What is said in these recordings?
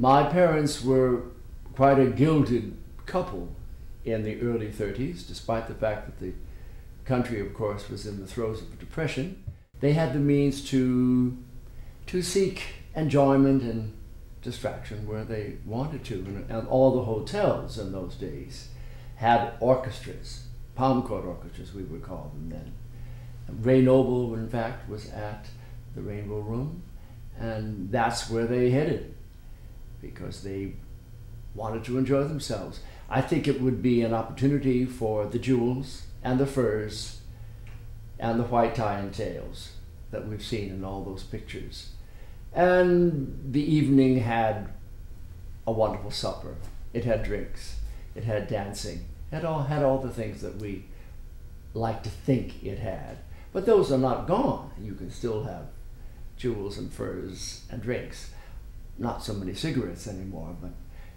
My parents were quite a gilded couple in the early 30s, despite the fact that the country, of course, was in the throes of a depression. They had the means to seek enjoyment and distraction where they wanted to. And all the hotels in those days had orchestras, palm chord orchestras we would call them then. Ray Noble, in fact, was at the Rainbow Room, and that's where they headed because they wanted to enjoy themselves. I think it would be an opportunity for the jewels and the furs and the white tie and tails that we've seen in all those pictures. And the evening had a wonderful supper. It had drinks, it had dancing, it had all the things that we like to think it had. But those are not gone. You can still have jewels and furs and drinks. Not so many cigarettes anymore, but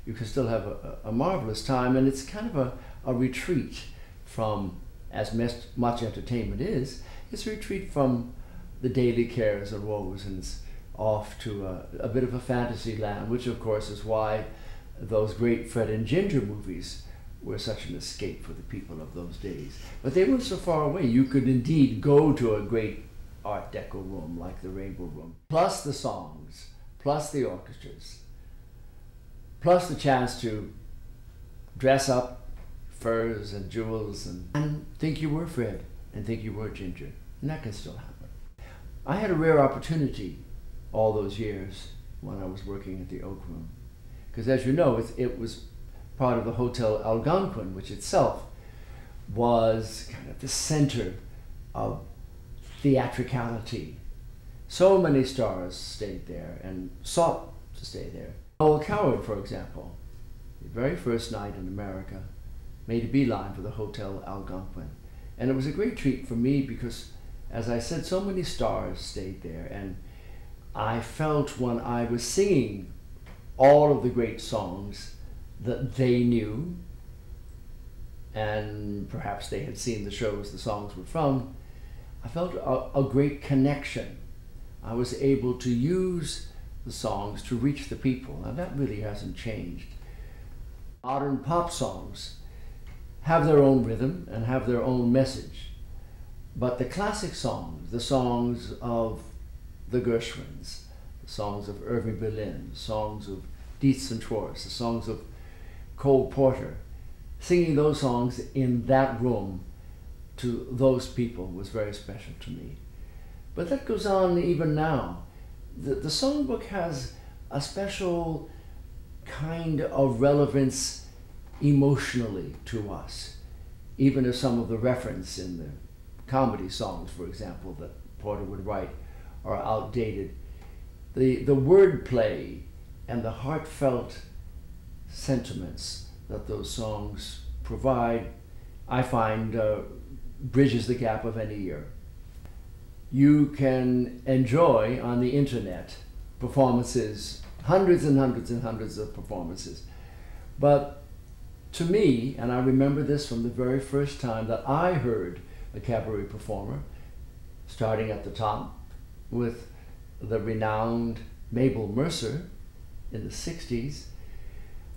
you can still have a marvelous time, and it's kind of a retreat from, as much entertainment is, it's a retreat from the daily cares and woes, and it's off to a bit of a fantasy land, which of course is why those great Fred and Ginger movies were such an escape for the people of those days. But they weren't so far away. You could indeed go to a great Art Deco room like the Rainbow Room, plus the songs, plus the orchestras, plus the chance to dress up, furs and jewels, and think you were Fred and think you were Ginger. And that can still happen. I had a rare opportunity all those years when I was working at the Oak Room, because as you know, it was part of the Hotel Algonquin, which itself was kind of the center of theatricality. So many stars stayed there and sought to stay there. Noel Coward, for example, the very first night in America, made a beeline for the Hotel Algonquin. And it was a great treat for me because, as I said, so many stars stayed there, and I felt when I was singing all of the great songs that they knew, and perhaps they had seen the shows the songs were from, I felt a great connection. I was able to use the songs to reach the people, and that really hasn't changed. Modern pop songs have their own rhythm and have their own message, but the classic songs, the songs of the Gershwins, the songs of Irving Berlin, the songs of Dietz and Schwartz, the songs of Cole Porter, singing those songs in that room to those people was very special to me. But that goes on even now. The songbook has a special kind of relevance emotionally to us, even if some of the reference in the comedy songs, for example, that Porter would write are outdated. The wordplay and the heartfelt sentiments that those songs provide, I find, bridges the gap of any year. You can enjoy on the internet performances, hundreds and hundreds and hundreds of performances. But to me, and I remember this from the very first time that I heard a cabaret performer, starting at the top with the renowned Mabel Mercer in the 60s,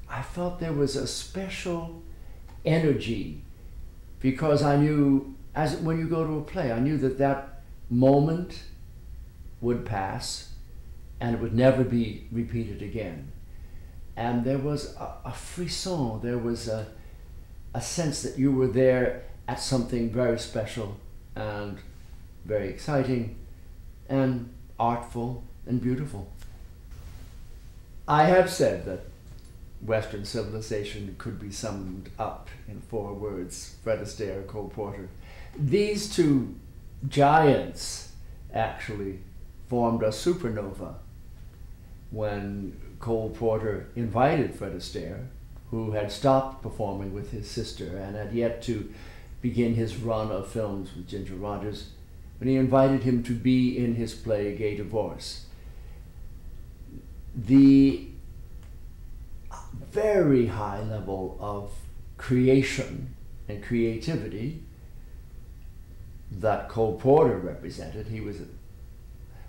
I felt there was a special energy because I knew, as when you go to a play, I knew that that moment would pass and it would never be repeated again. And there was a frisson, there was a sense that you were there at something very special and very exciting and artful and beautiful. I have said that Western civilization could be summed up in 4 words: Fred Astaire, Cole Porter. These two giants actually formed a supernova when Cole Porter invited Fred Astaire, who had stopped performing with his sister and had yet to begin his run of films with Ginger Rogers, when he invited him to be in his play Gay Divorce. The very high level of creation and creativity that Cole Porter represented, he was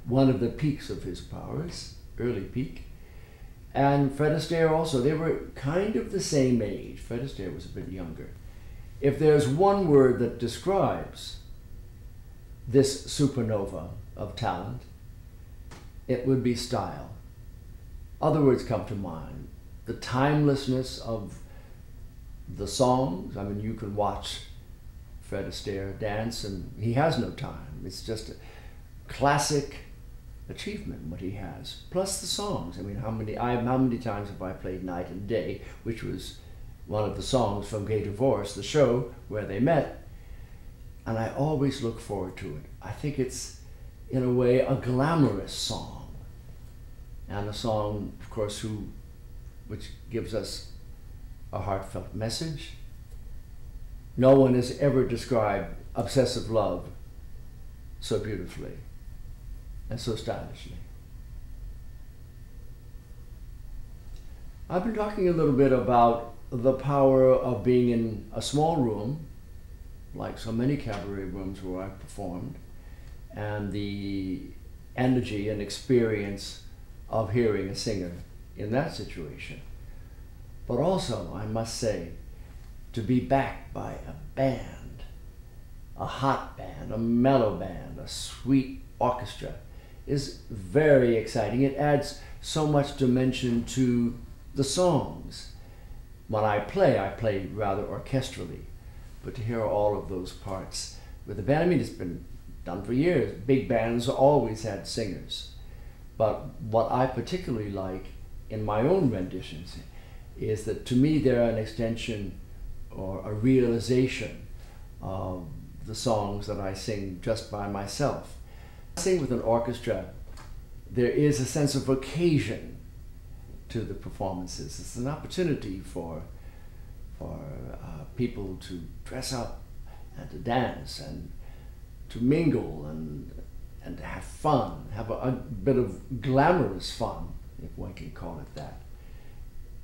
one of the peaks of his powers, early peak, And Fred Astaire also, they were kind of the same age. Fred Astaire was a bit younger. If there's one word that describes this supernova of talent, it would be style. Other words come to mind. The timelessness of the songs. I mean, you can watch Fred Astaire dance and he has no time. It's just a classic achievement, what he has. Plus the songs. I mean, how many times have I played Night and Day, which was one of the songs from Gay Divorce, the show where they met, and I always look forward to it. I think it's, in a way, a glamorous song, and a song, of course, which gives us a heartfelt message. No one has ever described obsessive love so beautifully and so stylishly. I've been talking a little bit about the power of being in a small room, like so many cabaret rooms where I've performed, and the energy and experience of hearing a singer in that situation. But also, I must say, to be backed by a band, a hot band, a mellow band, a sweet orchestra, is very exciting. It adds so much dimension to the songs. When I play rather orchestrally, but to hear all of those parts with the band, I mean, it's been done for years. Big bands always had singers. But what I particularly like in my own renditions is that, to me, they're an extension or a realization of the songs that I sing just by myself. I sing with an orchestra, there is a sense of occasion to the performances. It's an opportunity for people to dress up and to dance and to mingle and to have fun, have a bit of glamorous fun, if one can call it that.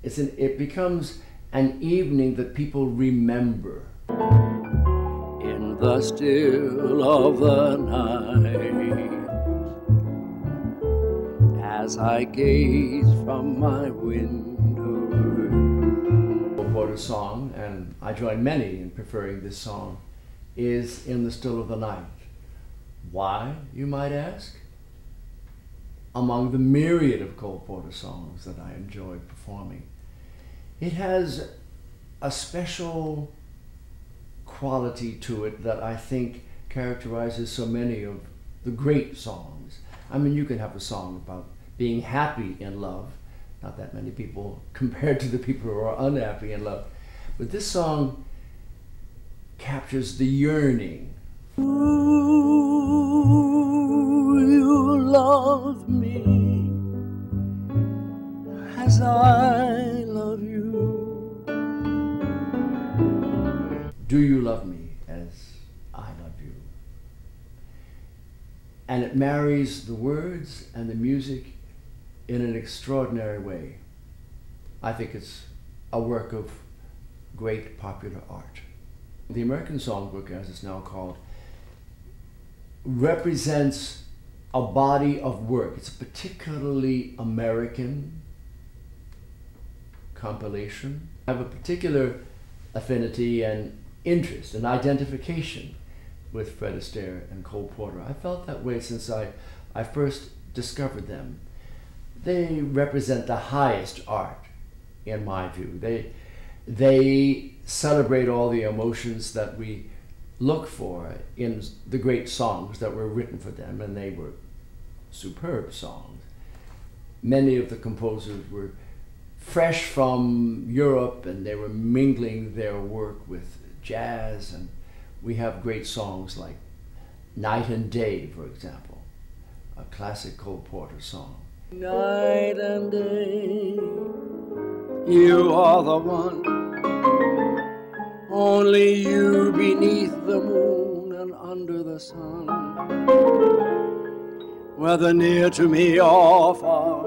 It becomes an evening that people remember. In the still of the night, as I gaze from my window. Cole Porter's song, and I join many in preferring this song, is In the Still of the Night. Why, you might ask? Among the myriad of Cole Porter songs that I enjoy performing, it has a special quality to it that I think characterizes so many of the great songs. I mean, you can have a song about being happy in love, not that many people compared to the people who are unhappy in love, but this song captures the yearning. Ooh, you love me as I love you. Do you love me as I love you? And it marries the words and the music in an extraordinary way. I think it's a work of great popular art. The American Songbook, as it's now called, represents a body of work. It's a particularly American compilation. I have a particular affinity and interest and identification with Fred Astaire and Cole Porter. I felt that way since I first discovered them. They represent the highest art, in my view. They celebrate all the emotions that we look for in the great songs that were written for them, and they were superb songs. Many of the composers were fresh from Europe, and they were mingling their work with jazz, and we have great songs like Night and Day, for example, a classic Cole Porter song. Night and day, you are the one, only you beneath the moon and under the sun. Whether near to me or far,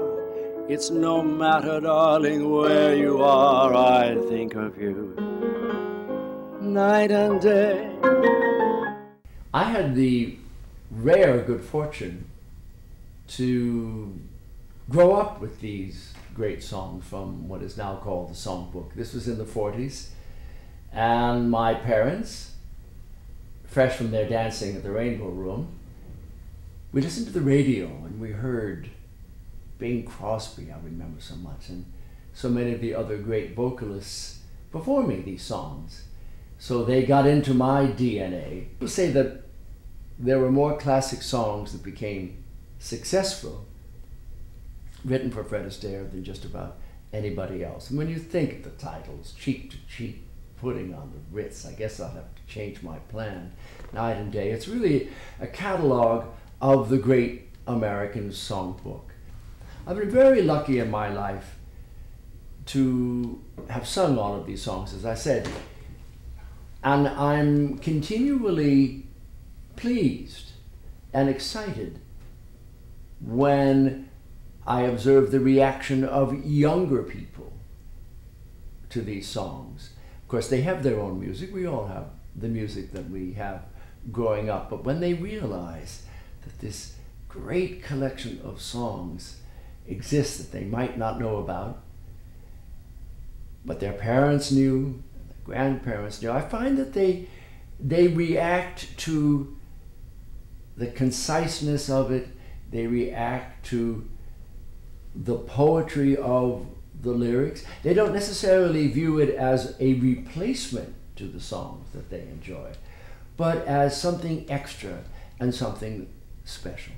it's no matter, darling, where you are, I think of you night and day. I had the rare good fortune to grow up with these great songs from what is now called the Songbook. This was in the 40s, and my parents, fresh from their dancing at the Rainbow Room, we listened to the radio and we heard Bing Crosby, I remember so much, and so many of the other great vocalists performing these songs. So they got into my DNA. People say that there were more classic songs that became successful written for Fred Astaire than just about anybody else. And when you think of the titles, Cheek to Cheek, Putting on the Ritz, I guess I'll have to change my plan, Night and Day. It's really a catalog of the great American songbook. I've been very lucky in my life to have sung all of these songs, as I said, and I'm continually pleased and excited when I observe the reaction of younger people to these songs. Of course, they have their own music. We all have the music that we have growing up, but when they realize that this great collection of songs exists that they might not know about, but their parents knew, their grandparents knew, I find that they react to the conciseness of it, they react to the poetry of the lyrics. They don't necessarily view it as a replacement to the songs that they enjoy, but as something extra and something special.